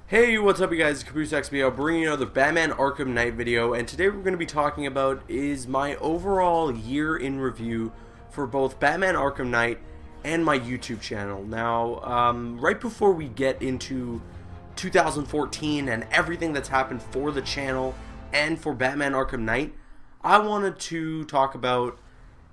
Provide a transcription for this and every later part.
Hey, what's up you guys, Caboose XBO bringing you another Batman Arkham Knight video, and today we're going to be talking about is my overall year in review for both Batman Arkham Knight and my YouTube channel. Now, right before we get into 2014 and everything that's happened for the channel and for Batman Arkham Knight, I wanted to talk about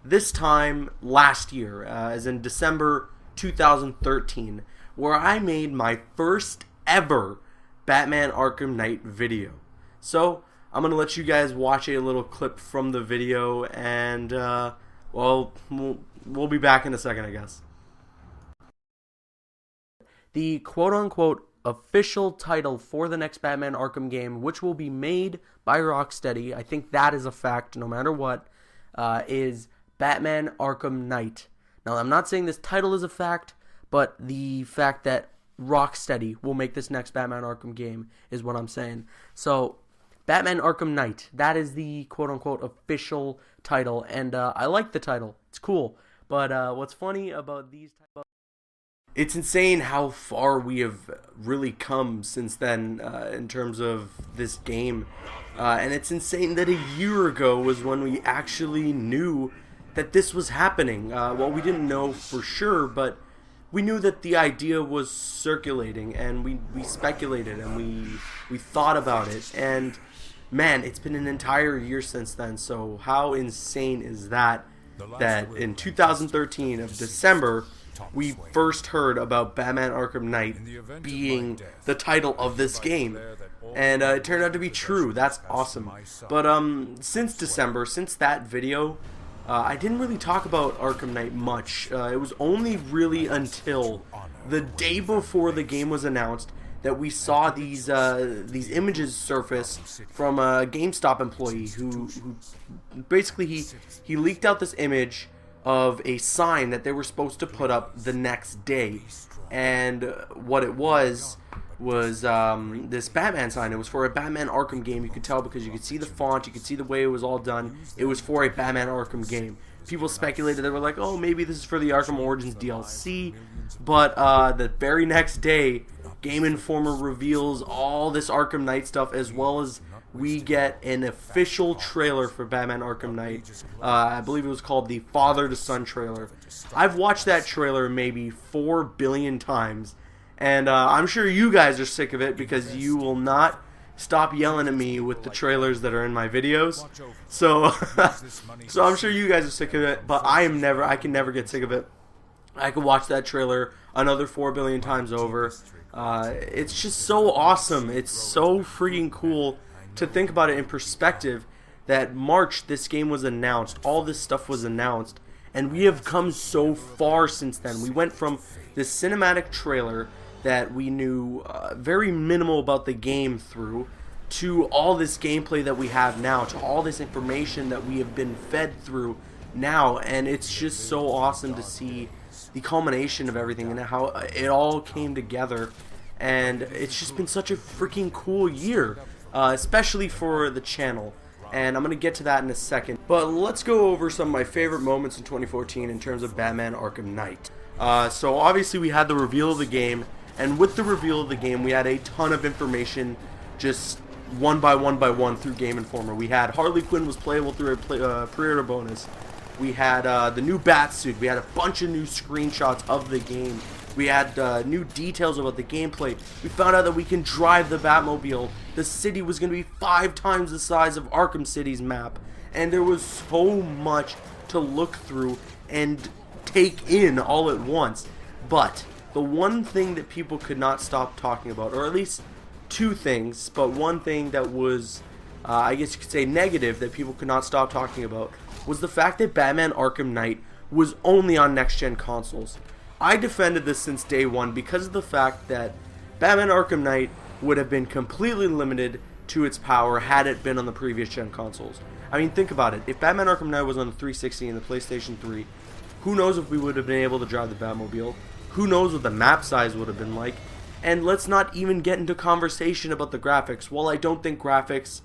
this time last year, as in December 2013, where I made my first ever Batman Arkham Knight video. So I'm gonna let you guys watch a little clip from the video, and well, we'll be back in a second, I guess. The quote-unquote official title for the next Batman Arkham game, which will be made by Rocksteady, I think that is a fact no matter what, is Batman Arkham Knight. Now, I'm not saying this title is a fact, but the fact that Rocksteady will make this next Batman Arkham game is what I'm saying. So, Batman Arkham Knight, that is the quote-unquote official title, and I like the title. It's cool. But what's funny about these type of... It's insane how far we have really come since then in terms of this game. And it's insane that a year ago was when we actually knew that this was happening. Well, we didn't know for sure, but we knew that the idea was circulating, and we speculated, and we thought about it, and man, it's been an entire year since then. So how insane is that in 2013 of December we first heard about Batman Arkham Knight being the title of this game, and it turned out to be true. That's awesome. But since December, since that video, I didn't really talk about Arkham Knight much. It was only really until the day before the game was announced that we saw these images surface from a GameStop employee who basically he leaked out this image of a sign that they were supposed to put up the next day, and what it was this Batman sign. It was for a Batman Arkham game. You could tell because you could see the font, you could see the way it was all done. It was for a Batman Arkham game. People speculated, they were like, oh, maybe this is for the Arkham Origins DLC, but the very next day, Game Informer reveals all this Arkham Knight stuff, as well as we get an official trailer for Batman Arkham Knight. I believe it was called the Father to Son trailer. I've watched that trailer maybe 4 billion times, and I'm sure you guys are sick of it because you will not stop yelling at me with the trailers that are in my videos. So, so I'm sure you guys are sick of it, but I can never get sick of it. I could watch that trailer another 4 billion times over. It's just so awesome. It's so freaking cool to think about it in perspective that March this game was announced, all this stuff was announced, and we have come so far since then. We went from this cinematic trailer that we knew very minimal about the game through, to all this gameplay that we have now, to all this information that we have been fed through now, and it's just so awesome to see the culmination of everything and how it all came together. And it's just been such a freaking cool year, especially for the channel, and I'm going to get to that in a second. But let's go over some of my favorite moments in 2014 in terms of Batman Arkham Knight. So obviously we had the reveal of the game, and with the reveal of the game we had a ton of information just one by one through Game Informer. We had Harley Quinn was playable through a pre-order bonus. We had the new Batsuit. We had a bunch of new screenshots of the game. We had new details about the gameplay. We found out that we can drive the Batmobile. The city was going to be 5 times the size of Arkham City's map. And there was so much to look through and take in all at once. But the one thing that people could not stop talking about, or at least 2 things, but one thing that was, I guess you could say negative, that people could not stop talking about, was the fact that Batman Arkham Knight was only on next-gen consoles. I defended this since day one because of the fact that Batman Arkham Knight would have been completely limited to its power had it been on the previous gen consoles. I mean, think about it. If Batman Arkham Knight was on the 360 and the PlayStation 3, who knows if we would have been able to drive the Batmobile? Who knows what the map size would have been like? And let's not even get into conversation about the graphics. While I don't think graphics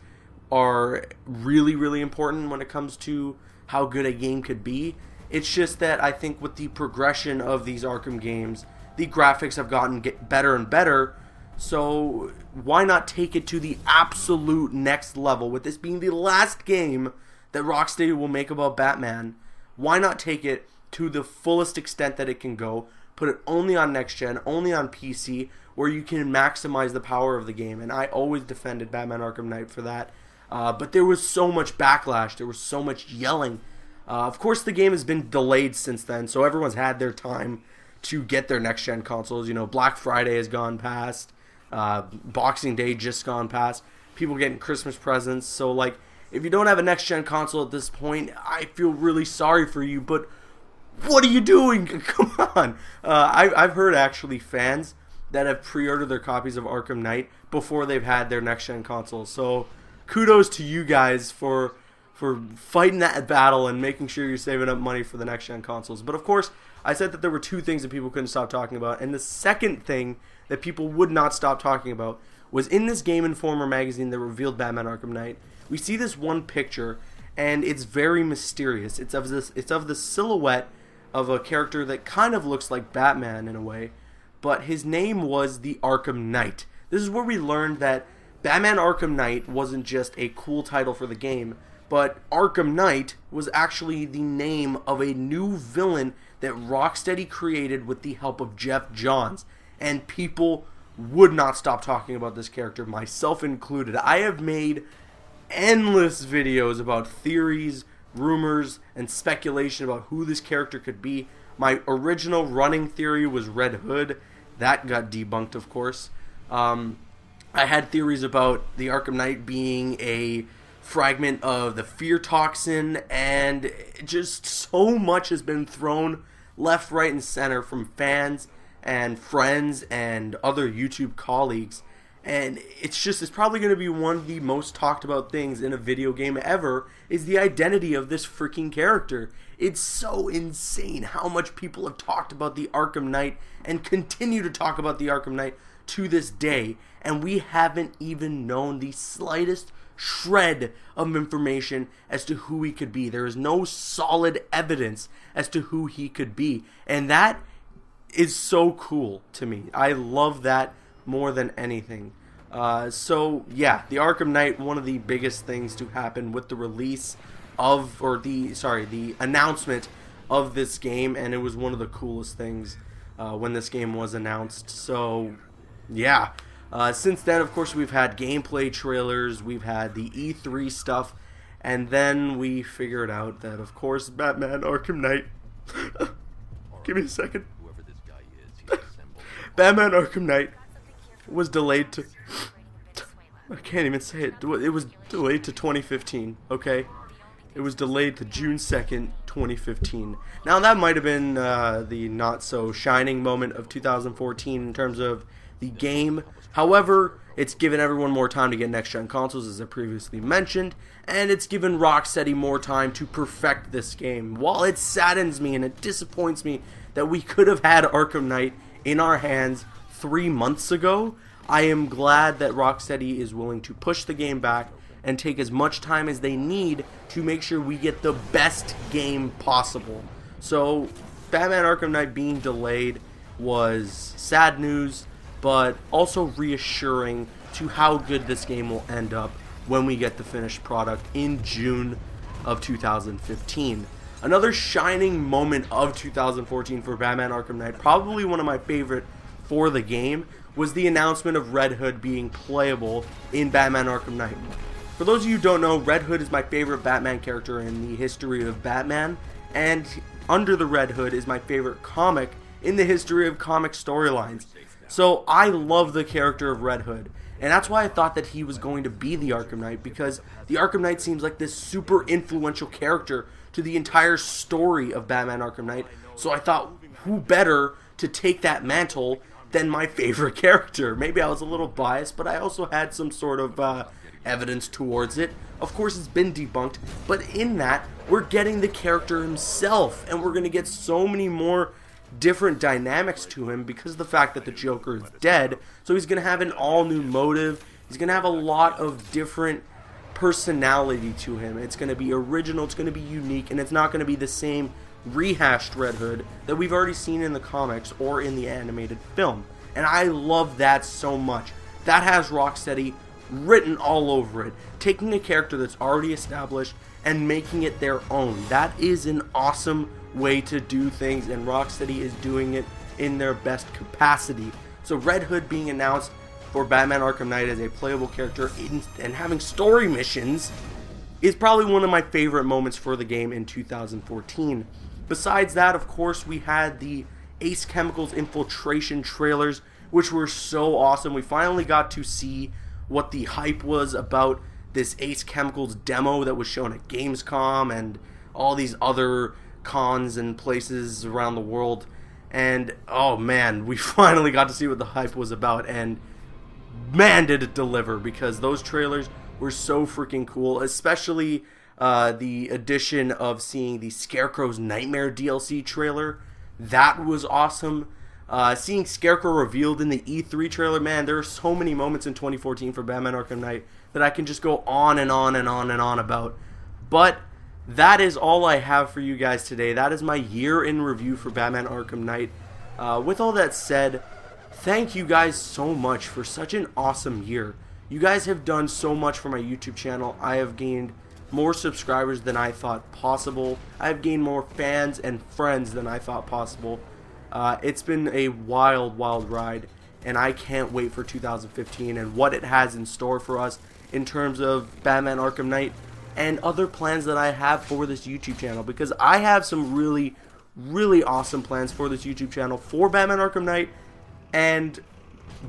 are really important when it comes to how good a game could be, it's just that I think with the progression of these Arkham games, the graphics have gotten better and better So why not take it to the absolute next level? With this being the last game that Rocksteady will make about Batman, why not take it to the fullest extent that it can go? Put it only on next gen, only on PC, where you can maximize the power of the game. And I always defended Batman Arkham Knight for that. But there was so much backlash. There was so much yelling. Of course, the game has been delayed since then, so everyone's had their time to get their next-gen consoles. You know, Black Friday has gone past. Boxing Day just gone past. People getting Christmas presents. So, like, if you don't have a next-gen console at this point, I feel really sorry for you, but what are you doing? Come on. I've heard, actually, fans that have pre-ordered their copies of Arkham Knight before they've had their next-gen consoles. So, kudos to you guys for fighting that battle and making sure you're saving up money for the next-gen consoles. But, of course, I said that there were two things that people couldn't stop talking about, and the second thing that people would not stop talking about was in this Game Informer magazine that revealed Batman Arkham Knight. We see this one picture, and it's very mysterious. It's of the silhouette of a character that kind of looks like Batman in a way, but his name was the Arkham Knight. This is where we learned that Batman Arkham Knight wasn't just a cool title for the game, but Arkham Knight was actually the name of a new villain that Rocksteady created with the help of Jeff Johns. And people would not stop talking about this character, myself included. I have made endless videos about theories, rumors, and speculation about who this character could be. My original running theory was Red Hood. That got debunked, of course. I had theories about the Arkham Knight being a fragment of the fear toxin, and just so much has been thrown left, right, and center from fans and friends and other YouTube colleagues. And it's probably going to be one of the most talked about things in a video game ever, is the identity of this freaking character. It's so insane how much people have talked about the Arkham Knight and continue to talk about the Arkham Knight to this day, and we haven't even known the slightest shred of information as to who he could be. There is no solid evidence as to who he could be, and that is so cool to me. I love that more than anything. So yeah, the Arkham Knight, one of the biggest things to happen with the release of, the announcement of this game, and it was one of the coolest things when this game was announced. So yeah, since then, of course, we've had gameplay trailers, we've had the E3 stuff, and then we figured out that, of course, Batman Arkham Knight give me a second. Batman Arkham Knight was delayed to I can't even say it. It was delayed to 2015, okay? It was delayed to June 2nd, 2015. Now, that might have been the not-so-shining moment of 2014 in terms of the game. However, it's given everyone more time to get next-gen consoles, as I previously mentioned, and it's given Rocksteady more time to perfect this game. While it saddens me and it disappoints me that we could have had Arkham Knight in our hands 3 months ago, I am glad that Rocksteady is willing to push the game back and take as much time as they need to make sure we get the best game possible. So, Batman Arkham Knight being delayed was sad news, but also reassuring to how good this game will end up when we get the finished product in June of 2015. Another shining moment of 2014 for Batman Arkham Knight, probably one of my favorite for the game, was the announcement of Red Hood being playable in Batman Arkham Knight. For those of you who don't know, Red Hood is my favorite Batman character in the history of Batman, and Under the Red Hood is my favorite comic in the history of comic storylines. So I love the character of Red Hood, and that's why I thought that he was going to be the Arkham Knight, because the Arkham Knight seems like this super influential character to the entire story of Batman Arkham Knight. So I thought, who better to take that mantle than my favorite character? Maybe I was a little biased, but I also had some sort of evidence towards it. Of course, it's been debunked, but in that, we're getting the character himself, and we're going to get so many more different dynamics to him because of the fact that the Joker is dead. So he's going to have an all-new motive. He's going to have a lot of different personality to him. It's going to be original, it's going to be unique, and it's not going to be the same rehashed Red Hood that we've already seen in the comics or in the animated film. And I love that so much. That has Rocksteady written all over it. Taking a character that's already established and making it their own. That is an awesome way to do things, and Rocksteady is doing it in their best capacity. So Red Hood being announced for Batman Arkham Knight as a playable character and having story missions is probably one of my favorite moments for the game in 2014. Besides that, of course, we had the Ace Chemicals infiltration trailers, which were so awesome. We finally got to see what the hype was about this Ace Chemicals demo that was shown at Gamescom and all these other cons and places around the world. And oh man, we finally got to see what the hype was about, and man did it deliver, because those trailers were so freaking cool, especially the addition of seeing the Scarecrow's Nightmare DLC trailer. That was awesome. Seeing Scarecrow revealed in the E3 trailer, man, there are so many moments in 2014 for Batman Arkham Knight that I can just go on and on and on and on about. But that is all I have for you guys today. That is my year in review for Batman Arkham Knight. With all that said, thank you guys so much for such an awesome year. You guys have done so much for my YouTube channel. I have gained more subscribers than I thought possible. I have gained more fans and friends than I thought possible. It's been a wild, wild ride, and I can't wait for 2015 and what it has in store for us in terms of Batman Arkham Knight and other plans that I have for this YouTube channel, because I have some really, really awesome plans for this YouTube channel for Batman Arkham Knight and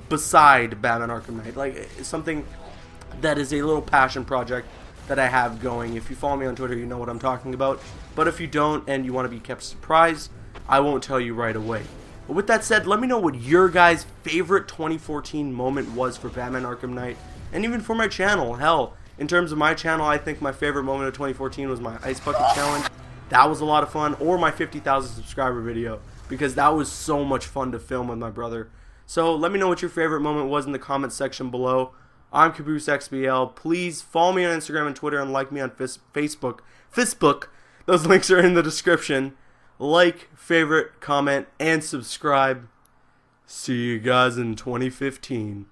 beside Batman Arkham Knight. Like, something that is a little passion project that I have going. If you follow me on Twitter, you know what I'm talking about. But if you don't and you want to be kept surprised, I won't tell you right away. But with that said, let me know what your guys' favorite 2014 moment was for Batman Arkham Knight, and even for my channel. Hell, in terms of my channel, I think my favorite moment of 2014 was my Ice Bucket Challenge. That was a lot of fun. Or my 50,000 subscriber video, because that was so much fun to film with my brother. So let me know what your favorite moment was in the comments section below. I'm CaboosXBL. Please follow me on Instagram and Twitter, and like me on Facebook. Those links are in the description. Like, favorite, comment, and subscribe. See you guys in 2015.